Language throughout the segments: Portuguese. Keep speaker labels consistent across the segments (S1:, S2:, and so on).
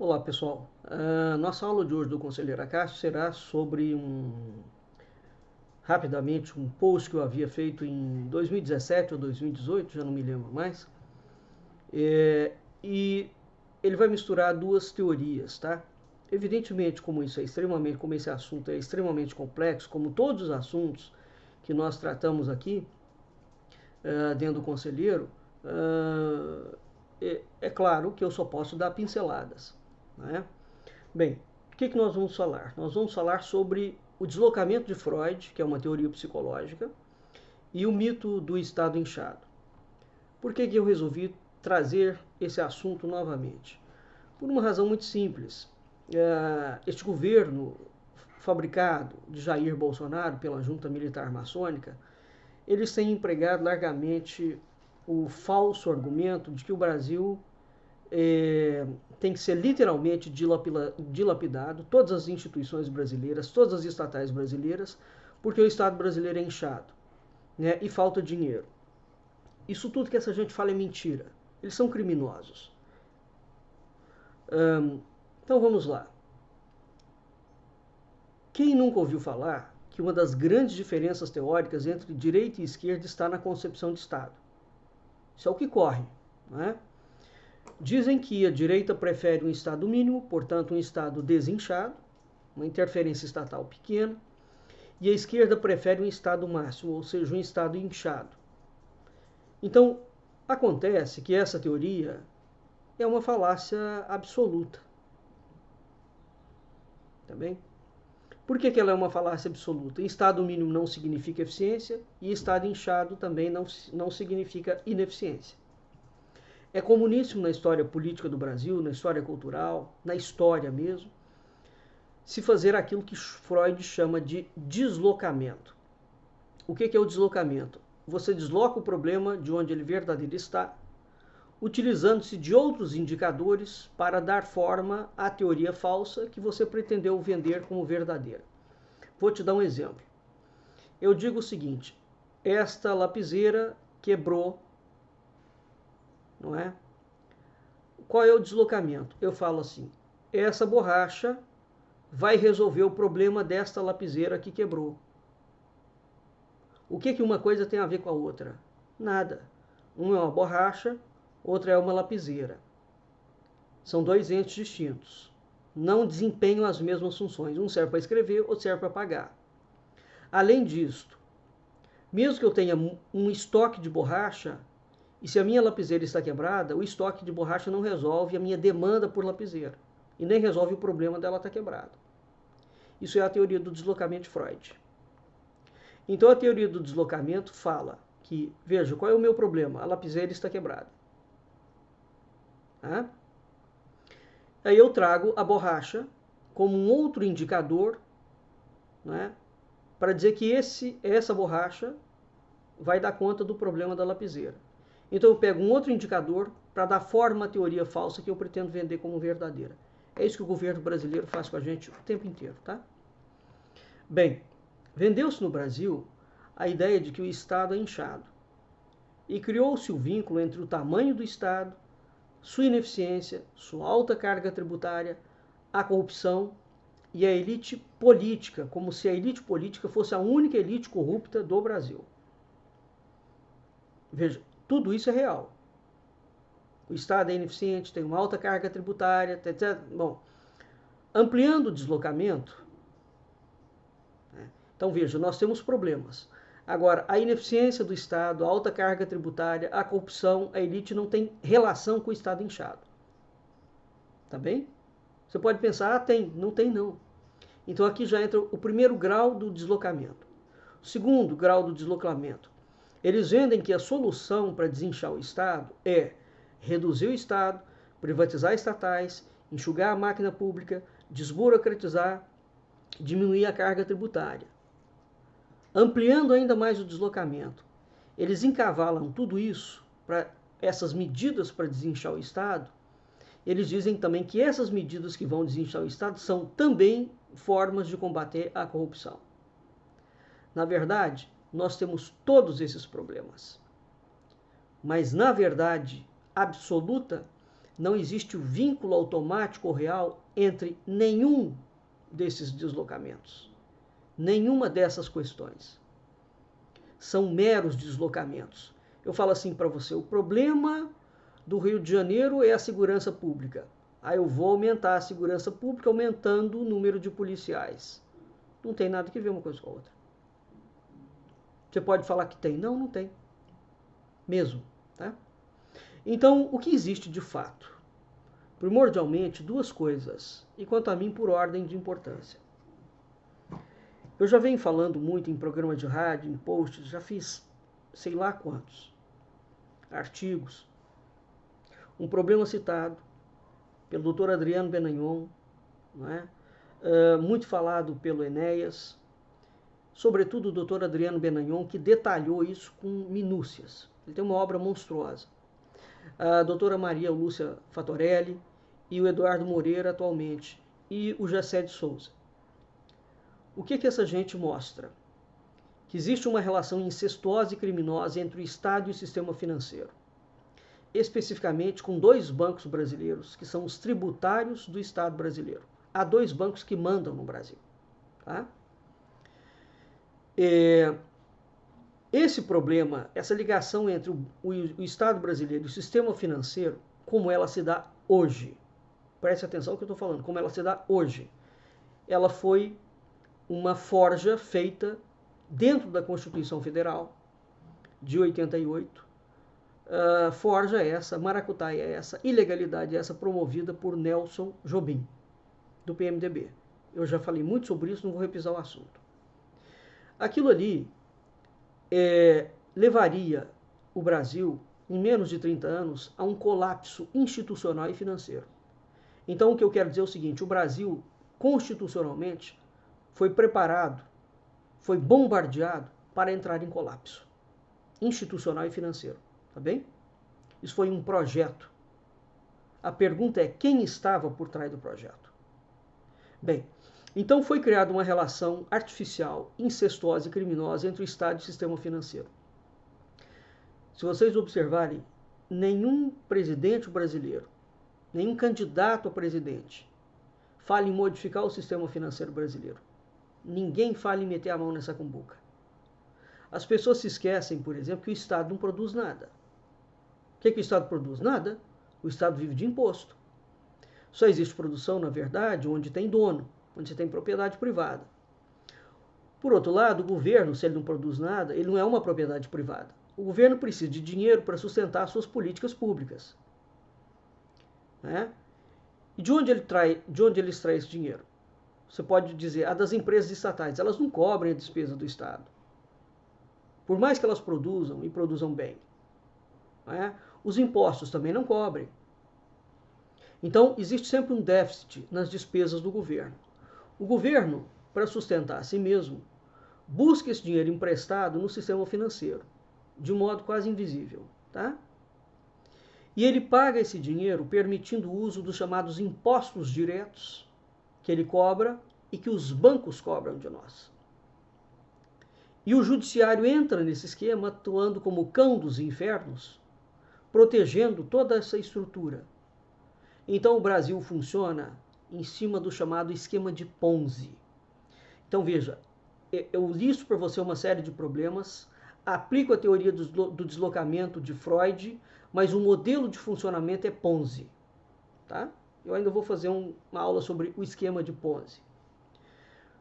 S1: Olá, pessoal. A nossa aula de hoje do Conselheiro Acácio será sobre rapidamente, um post que eu havia feito em 2017 ou 2018, já não me lembro mais. E ele vai misturar duas teorias, tá? Evidentemente, como esse assunto é extremamente complexo, como todos os assuntos que nós tratamos aqui dentro do Conselheiro, é claro que eu só posso dar pinceladas, né? Bem, o que nós vamos falar? Nós vamos falar sobre o deslocamento de Freud, que é uma teoria psicológica, e o mito do estado inchado. Por que eu resolvi trazer esse assunto novamente? Por uma razão muito simples. Este governo fabricado de Jair Bolsonaro pela junta militar maçônica, eles têm empregado largamente o falso argumento de que o Brasil tem que ser literalmente dilapidado, todas as instituições brasileiras, todas as estatais brasileiras, porque o Estado brasileiro é inchado, né, e falta dinheiro. Isso tudo que essa gente fala é mentira. Eles são criminosos. Então vamos lá. Quem nunca ouviu falar que uma das grandes diferenças teóricas entre direita e esquerda está na concepção de Estado? Isso é o que corre, não é? Dizem que a direita prefere um Estado mínimo, portanto um Estado desinchado, uma interferência estatal pequena, e a esquerda prefere um Estado máximo, ou seja, um Estado inchado. Então, acontece que essa teoria é uma falácia absoluta. Tá bem? Por que ela é uma falácia absoluta? Estado mínimo não significa eficiência e Estado inchado também não significa ineficiência. É comuníssimo na história política do Brasil, na história cultural, na história mesmo, se fazer aquilo que Freud chama de deslocamento. O que é o deslocamento? Você desloca o problema de onde ele verdadeiro está, utilizando-se de outros indicadores para dar forma à teoria falsa que você pretendeu vender como verdadeira. Vou te dar um exemplo. Eu digo o seguinte: esta lapiseira quebrou, não é? Qual é o deslocamento? Eu falo assim: essa borracha vai resolver o problema desta lapiseira que quebrou. O que uma coisa tem a ver com a outra? Nada. Uma é uma borracha, outra é uma lapiseira. São dois entes distintos. Não desempenham as mesmas funções. Um serve para escrever, outro serve para apagar. Além disto, mesmo que eu tenha um estoque de borracha, e se a minha lapiseira está quebrada, o estoque de borracha não resolve a minha demanda por lapiseira. E nem resolve o problema dela estar quebrada. Isso é a teoria do deslocamento de Freud. Então a teoria do deslocamento fala que, veja, qual é o meu problema? A lapiseira está quebrada. Tá? Aí eu trago a borracha como um outro indicador, né, para dizer que essa borracha vai dar conta do problema da lapiseira. Então eu pego um outro indicador para dar forma à teoria falsa que eu pretendo vender como verdadeira. É isso que o governo brasileiro faz com a gente o tempo inteiro, tá? Bem, vendeu-se no Brasil a ideia de que o Estado é inchado. E criou-se o vínculo entre o tamanho do Estado, sua ineficiência, sua alta carga tributária, a corrupção e a elite política, como se a elite política fosse a única elite corrupta do Brasil. Veja, tudo isso é real. O Estado é ineficiente, tem uma alta carga tributária, etc. Bom, ampliando o deslocamento, né? Então veja, nós temos problemas. Agora, a ineficiência do Estado, a alta carga tributária, a corrupção, a elite não tem relação com o Estado inchado. Tá bem? Você pode pensar, tem. Não tem, não. Então aqui já entra o primeiro grau do deslocamento. O segundo grau do deslocamento. Eles vendem que a solução para desinchar o Estado é reduzir o Estado, privatizar estatais, enxugar a máquina pública, desburocratizar, diminuir a carga tributária. Ampliando ainda mais o deslocamento, eles encavalam tudo isso para essas medidas para desinchar o Estado. Eles dizem também que essas medidas que vão desinchar o Estado são também formas de combater a corrupção. Na verdade, nós temos todos esses problemas. Mas, na verdade absoluta, não existe o vínculo automático ou real entre nenhum desses deslocamentos, nenhuma dessas questões. São meros deslocamentos. Eu falo assim para você, o problema do Rio de Janeiro é a segurança pública. Aí eu vou aumentar a segurança pública aumentando o número de policiais. Não tem nada que ver uma coisa com a outra. Você pode falar que tem. Não, não tem. Mesmo. Tá? Então, o que existe de fato? Primordialmente, duas coisas. E quanto a mim, por ordem de importância. Eu já venho falando muito em programa de rádio, em posts, já fiz sei lá quantos artigos. Um problema citado pelo Dr. Adriano Benagnon, não é? Muito falado pelo Enéas, sobretudo o Dr. Adriano Benagnon, que detalhou isso com minúcias. Ele tem uma obra monstruosa. A doutora Maria Lúcia Fatorelli e o Eduardo Moreira atualmente, e o Gessé de Souza. O que essa gente mostra? Que existe uma relação incestuosa e criminosa entre o Estado e o sistema financeiro. Especificamente com dois bancos brasileiros, que são os tributários do Estado brasileiro. Há dois bancos que mandam no Brasil. Tá? Esse problema, essa ligação entre o Estado brasileiro e o sistema financeiro, como ela se dá hoje, preste atenção no que eu estou falando, como ela se dá hoje, ela foi uma forja feita dentro da Constituição Federal de 88, forja essa, maracutaia essa, ilegalidade essa promovida por Nelson Jobim, do PMDB. Eu já falei muito sobre isso, não vou repisar o assunto. Aquilo ali levaria o Brasil, em menos de 30 anos, a um colapso institucional e financeiro. Então, o que eu quero dizer é o seguinte, o Brasil, constitucionalmente, foi preparado, foi bombardeado para entrar em colapso institucional e financeiro. Tá bem? Isso foi um projeto. A pergunta é quem estava por trás do projeto? Bem, então foi criada uma relação artificial, incestuosa e criminosa entre o Estado e o sistema financeiro. Se vocês observarem, nenhum presidente brasileiro, nenhum candidato a presidente fala em modificar o sistema financeiro brasileiro. Ninguém fala em meter a mão nessa cumbuca. As pessoas se esquecem, por exemplo, que o Estado não produz nada. O que o Estado produz? Nada. O Estado vive de imposto. Só existe produção, na verdade, onde tem dono, onde você tem propriedade privada. Por outro lado, o governo, se ele não produz nada, ele não é uma propriedade privada. O governo precisa de dinheiro para sustentar suas políticas públicas. Né? E de onde ele extrai esse dinheiro? Você pode dizer, das empresas estatais, elas não cobrem a despesa do Estado. Por mais que elas produzam e produzam bem. Né? Os impostos também não cobrem. Então, existe sempre um déficit nas despesas do governo. O governo, para sustentar a si mesmo, busca esse dinheiro emprestado no sistema financeiro, de um modo quase invisível. Tá? E ele paga esse dinheiro permitindo o uso dos chamados impostos diretos, que ele cobra e que os bancos cobram de nós. E o judiciário entra nesse esquema atuando como cão dos infernos, protegendo toda essa estrutura. Então o Brasil funciona em cima do chamado esquema de Ponzi. Então veja, eu listo para você uma série de problemas, aplico a teoria do deslocamento de Freud, mas o modelo de funcionamento é Ponzi. Tá? Eu ainda vou fazer uma aula sobre o esquema de Ponzi.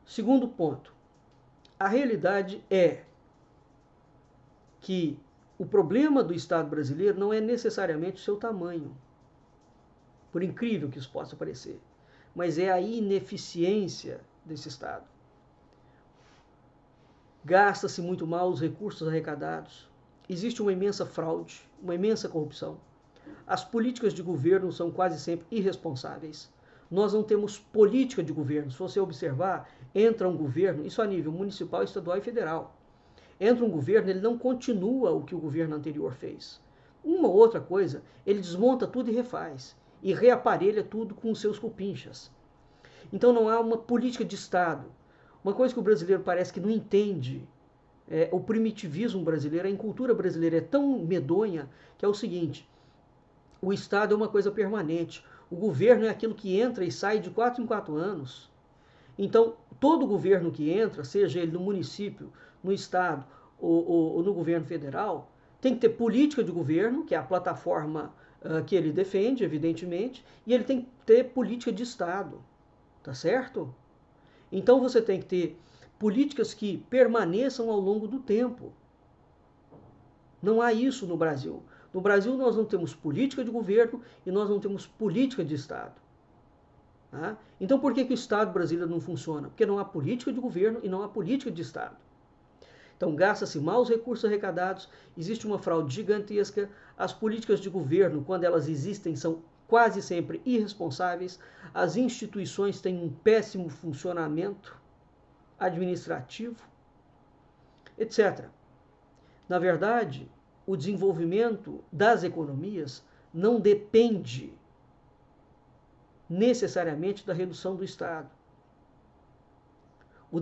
S1: Segundo ponto, a realidade é que o problema do Estado brasileiro não é necessariamente o seu tamanho, por incrível que isso possa parecer, mas é a ineficiência desse Estado. Gasta-se muito mal os recursos arrecadados, existe uma imensa fraude, uma imensa corrupção. As políticas de governo são quase sempre irresponsáveis. Nós não temos política de governo. Se você observar, entra um governo, isso a nível municipal, estadual e federal. Entra um governo, ele não continua o que o governo anterior fez. Uma ou outra coisa, ele desmonta tudo e refaz. E reaparelha tudo com os seus cupinchas. Então não há uma política de Estado. Uma coisa que o brasileiro parece que não entende, o primitivismo brasileiro, a incultura brasileira é tão medonha que é o seguinte, O Estado é uma coisa permanente. O governo é aquilo que entra e sai de 4 em 4 anos. Então, todo governo que entra, seja ele no município, no Estado ou no governo federal, tem que ter política de governo, que é a plataforma que ele defende, evidentemente, e ele tem que ter política de Estado, tá certo? Então você tem que ter políticas que permaneçam ao longo do tempo. Não há isso no Brasil. No Brasil nós não temos política de governo e nós não temos política de Estado. Tá? Então por que o Estado brasileiro não funciona? Porque não há política de governo e não há política de Estado. Então gasta-se mal os recursos arrecadados, existe uma fraude gigantesca, as políticas de governo, quando elas existem, são quase sempre irresponsáveis, as instituições têm um péssimo funcionamento administrativo, etc. Na verdade, o desenvolvimento das economias não depende necessariamente da redução do Estado. O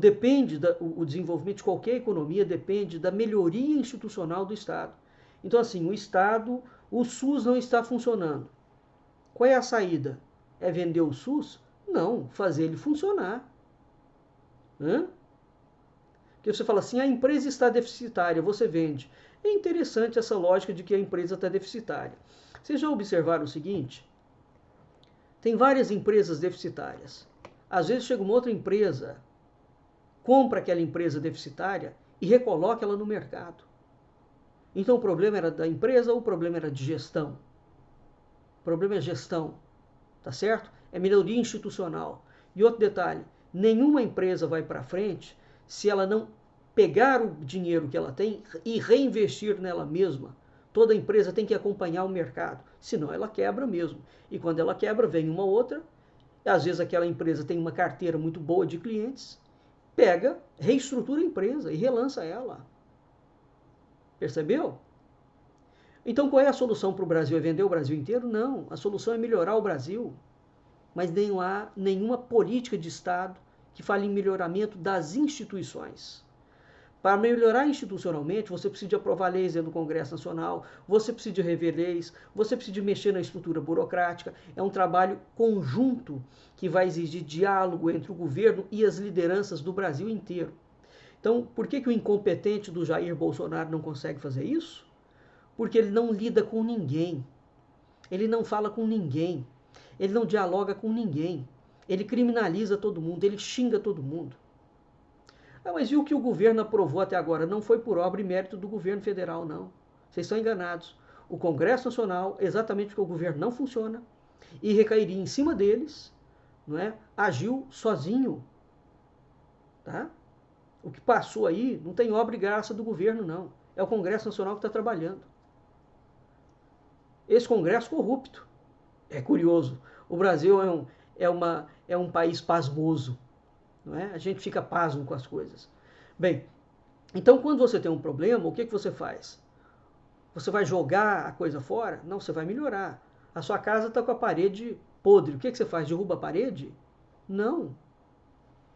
S1: desenvolvimento de qualquer economia depende da melhoria institucional do Estado. Então, assim, o Estado, o SUS não está funcionando. Qual é a saída? É vender o SUS? Não, fazer ele funcionar. Porque você fala assim, a empresa está deficitária, você vende. É interessante essa lógica de que a empresa está deficitária. Vocês já observaram o seguinte? Tem várias empresas deficitárias. Às vezes chega uma outra empresa, compra aquela empresa deficitária e recoloca ela no mercado. Então o problema era da empresa ou o problema era de gestão? O problema é gestão, tá certo? É melhoria institucional. E outro detalhe, nenhuma empresa vai para frente se ela não pegar o dinheiro que ela tem e reinvestir nela mesma. Toda empresa tem que acompanhar o mercado, senão ela quebra mesmo. E quando ela quebra, vem uma outra, às vezes aquela empresa tem uma carteira muito boa de clientes, pega, reestrutura a empresa e relança ela. Percebeu? Então qual é a solução para o Brasil? É vender o Brasil inteiro? Não, a solução é melhorar o Brasil. Mas não há nenhuma política de Estado que fale em melhoramento das instituições. Para melhorar institucionalmente, você precisa de aprovar leis dentro do Congresso Nacional, você precisa de rever leis, você precisa de mexer na estrutura burocrática. É um trabalho conjunto que vai exigir diálogo entre o governo e as lideranças do Brasil inteiro. Então, por que o incompetente do Jair Bolsonaro não consegue fazer isso? Porque ele não lida com ninguém, ele não fala com ninguém, ele não dialoga com ninguém, ele criminaliza todo mundo, ele xinga todo mundo. Mas e o que o governo aprovou até agora? Não foi por obra e mérito do governo federal, não. Vocês estão enganados. O Congresso Nacional, exatamente porque o governo não funciona e recairia em cima deles, não é? Agiu sozinho. Tá? O que passou aí não tem obra e graça do governo, não. É o Congresso Nacional que está trabalhando. Esse Congresso corrupto. É curioso. O Brasil é um país pasmoso. Não é? A gente fica pasmo com as coisas. Bem, então quando você tem um problema, o que você faz? Você vai jogar a coisa fora? Não, você vai melhorar. A sua casa está com a parede podre. O que você faz? Derruba a parede? Não.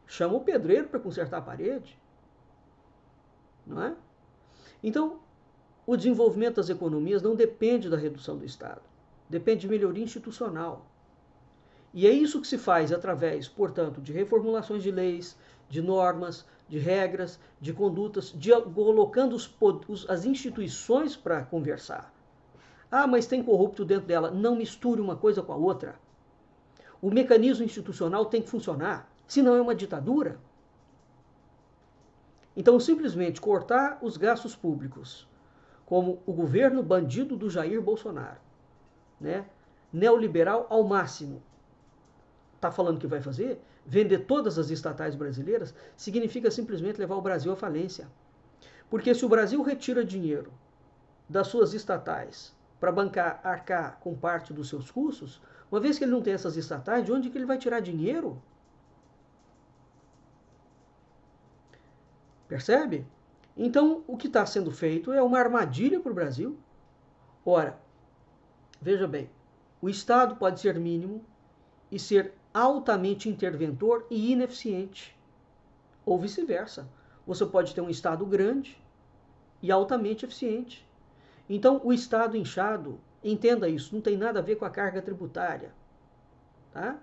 S1: Chama o pedreiro para consertar a parede. Não é? Então, o desenvolvimento das economias não depende da redução do Estado. Depende de melhoria institucional. E é isso que se faz através, portanto, de reformulações de leis, de normas, de regras, de condutas, colocando as instituições para conversar. Ah, mas tem corrupto dentro dela. Não misture uma coisa com a outra. O mecanismo institucional tem que funcionar, senão é uma ditadura. Então, simplesmente cortar os gastos públicos, como o governo bandido do Jair Bolsonaro, né? Neoliberal ao máximo, está falando que vai fazer, vender todas as estatais brasileiras, significa simplesmente levar o Brasil à falência. Porque se o Brasil retira dinheiro das suas estatais para arcar com parte dos seus custos, uma vez que ele não tem essas estatais, de onde que ele vai tirar dinheiro? Percebe? Então, o que está sendo feito é uma armadilha para o Brasil. Ora, veja bem, o Estado pode ser mínimo e ser altamente interventor e ineficiente. Ou vice-versa. Você pode ter um Estado grande e altamente eficiente. Então, o Estado inchado Entenda isso, não tem nada a ver com a carga tributária. Tá?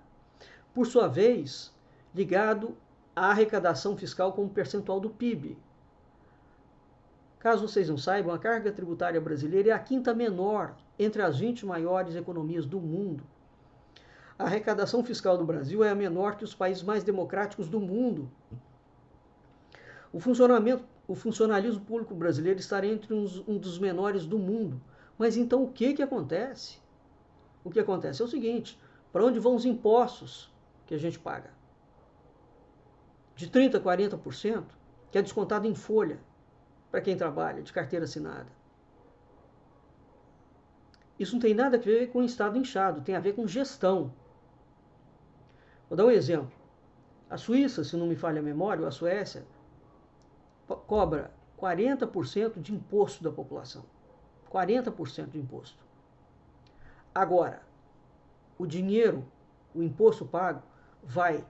S1: Por sua vez, ligado à arrecadação fiscal como percentual do PIB. Caso vocês não saibam, a carga tributária brasileira é a quinta menor entre as 20 maiores economias do mundo. A arrecadação fiscal do Brasil é a menor que os países mais democráticos do mundo. O funcionalismo público brasileiro está entre um dos menores do mundo. Mas então o que acontece? O que acontece é o seguinte: para onde vão os impostos que a gente paga? De 30% a 40%, que é descontado em folha para quem trabalha, de carteira assinada. Isso não tem nada a ver com o Estado inchado, tem a ver com gestão. Vou dar um exemplo. A Suíça, se não me falha a memória, ou a Suécia, cobra 40% de imposto da população. 40% de imposto. Agora, o dinheiro, o imposto pago, vai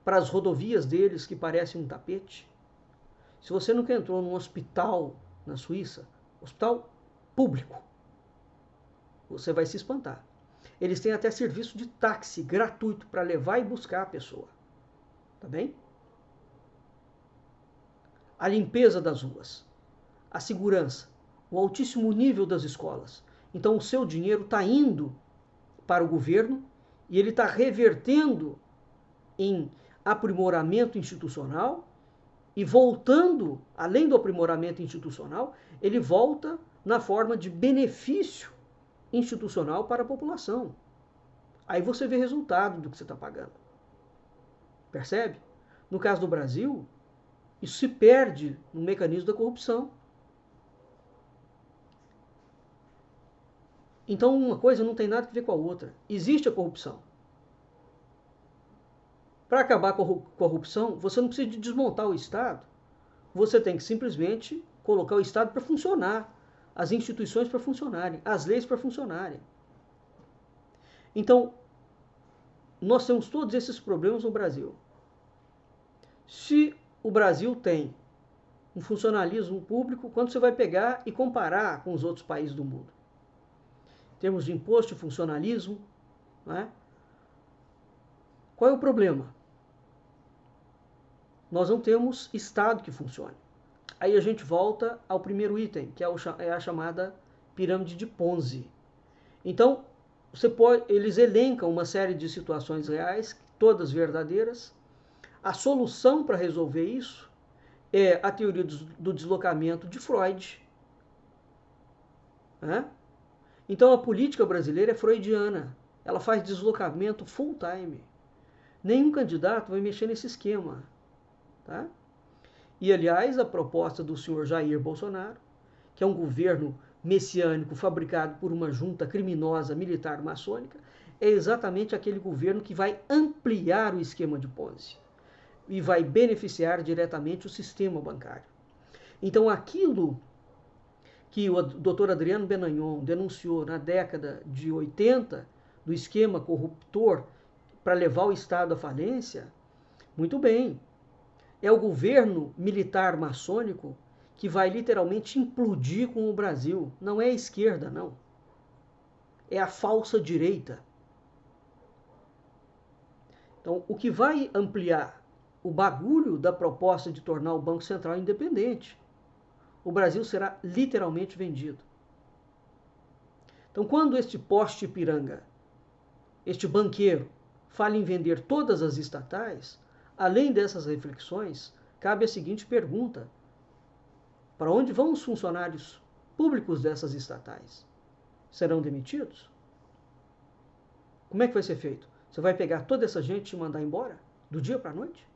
S1: para as rodovias deles, que parecem um tapete. Se você nunca entrou num hospital na Suíça, hospital público, você vai se espantar. Eles têm até serviço de táxi gratuito para levar e buscar a pessoa. Tá bem? A limpeza das ruas, a segurança, o altíssimo nível das escolas. Então o seu dinheiro está indo para o governo e ele está revertendo em aprimoramento institucional e voltando, além do aprimoramento institucional, ele volta na forma de benefício institucional para a população. Aí você vê resultado do que você está pagando. Percebe? No caso do Brasil, isso se perde no mecanismo da corrupção. Então uma coisa não tem nada a ver com a outra. Existe a corrupção. Para acabar com a corrupção, você não precisa de desmontar o Estado. Você tem que simplesmente colocar o Estado para funcionar, as instituições para funcionarem, as leis para funcionarem. Então, nós temos todos esses problemas no Brasil. Se o Brasil tem um funcionalismo público, quando você vai pegar e comparar com os outros países do mundo, em termos de imposto e funcionalismo, né? Qual é o problema? Nós não temos Estado que funcione. Aí a gente volta ao primeiro item, que é a chamada pirâmide de Ponzi. Então, eles elencam uma série de situações reais, todas verdadeiras. A solução para resolver isso é a teoria do deslocamento de Freud. Né? Então a política brasileira é freudiana. Ela faz deslocamento full time. Nenhum candidato vai mexer nesse esquema. Tá? E, aliás, a proposta do senhor Jair Bolsonaro, que é um governo messiânico fabricado por uma junta criminosa militar maçônica, é exatamente aquele governo que vai ampliar o esquema de Ponzi e vai beneficiar diretamente o sistema bancário. Então, aquilo que o Dr. Adriano Benagnon denunciou na década de 80, do esquema corruptor para levar o Estado à falência, muito bem. É o governo militar maçônico que vai literalmente implodir com o Brasil. Não é a esquerda, não. É a falsa direita. Então, o que vai ampliar o bagulho da proposta de tornar o Banco Central independente. O Brasil será literalmente vendido. Então, quando este poste Ipiranga, este banqueiro, fala em vender todas as estatais, além dessas reflexões, cabe a seguinte pergunta: para onde vão os funcionários públicos dessas estatais? Serão demitidos? Como é que vai ser feito? Você vai pegar toda essa gente e mandar embora? Do dia para a noite?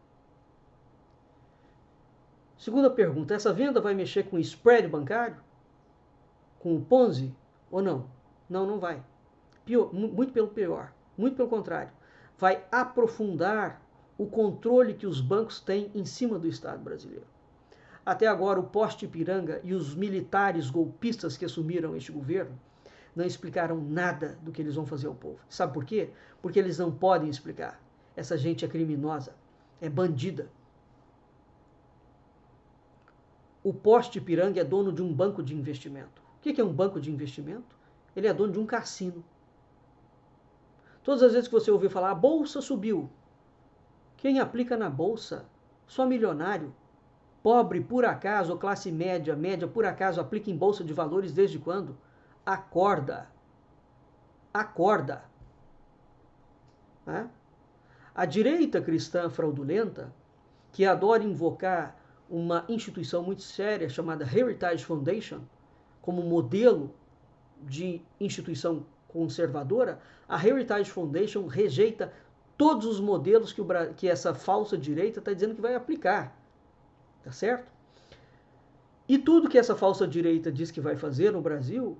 S1: Segunda pergunta: essa venda vai mexer com o spread bancário? Com o Ponzi? Ou não? Não, não vai. Muito pelo pior. Muito pelo contrário. Vai aprofundar o controle que os bancos têm em cima do Estado brasileiro. Até agora, o poste Ipiranga e os militares golpistas que assumiram este governo não explicaram nada do que eles vão fazer ao povo. Sabe por quê? Porque eles não podem explicar. Essa gente é criminosa, é bandida. O poste Ipiranga é dono de um banco de investimento. O que é um banco de investimento? ele é dono de um cassino. Todas as vezes que você ouvir falar, a bolsa subiu, quem aplica na bolsa? Só milionário. Pobre, por acaso, ou classe média, média, por acaso, aplica em bolsa de valores desde quando? Acorda. Acorda. Né? A direita cristã fraudulenta, que adora invocar uma instituição muito séria chamada Heritage Foundation, como modelo de instituição conservadora, a Heritage Foundation rejeita todos os modelos que essa falsa direita está dizendo que vai aplicar. Tá certo? E tudo que essa falsa direita diz que vai fazer no Brasil,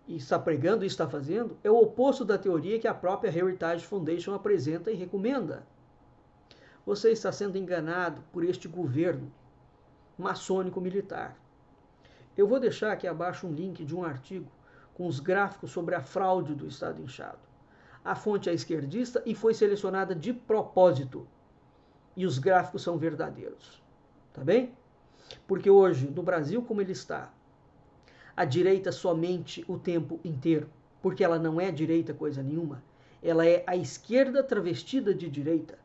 S1: e está pregando e está fazendo, é o oposto da teoria que a própria Heritage Foundation apresenta e recomenda. Você está sendo enganado por este governo maçônico-militar. Eu vou deixar aqui abaixo um link de um artigo com os gráficos sobre a fraude do Estado inchado. A fonte é esquerdista e foi selecionada de propósito. E os gráficos são verdadeiros. Tá bem? Porque hoje, no Brasil como ele está, a direita somente o tempo inteiro, porque ela não é direita coisa nenhuma, ela é a esquerda travestida de direita.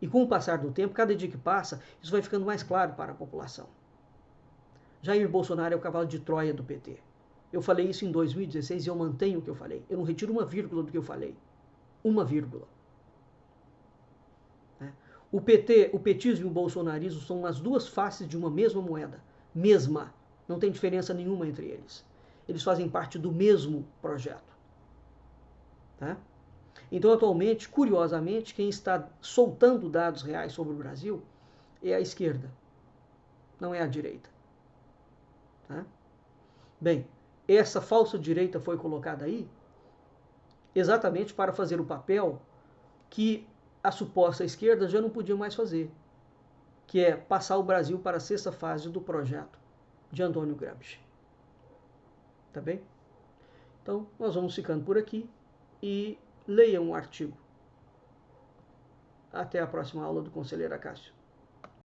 S1: E com o passar do tempo, cada dia que passa, isso vai ficando mais claro para a população. Jair Bolsonaro é o cavalo de Troia do PT. Eu falei isso em 2016 e eu mantenho o que eu falei. Eu não retiro uma vírgula do que eu falei. Uma vírgula. O PT, o petismo e o bolsonarismo são as duas faces de uma mesma moeda. Mesma. Não tem diferença nenhuma entre eles. Eles fazem parte do mesmo projeto. Tá? Então, atualmente, curiosamente, quem está soltando dados reais sobre o Brasil é a esquerda, não é a direita. Tá? Bem, essa falsa direita foi colocada aí exatamente para fazer o papel que a suposta esquerda já não podia mais fazer, que é passar o Brasil para a sexta fase do projeto de Antônio Gramsci. Tá bem? Então, nós vamos ficando por aqui e leiam o artigo. Até a próxima aula do Conselheiro Acácio.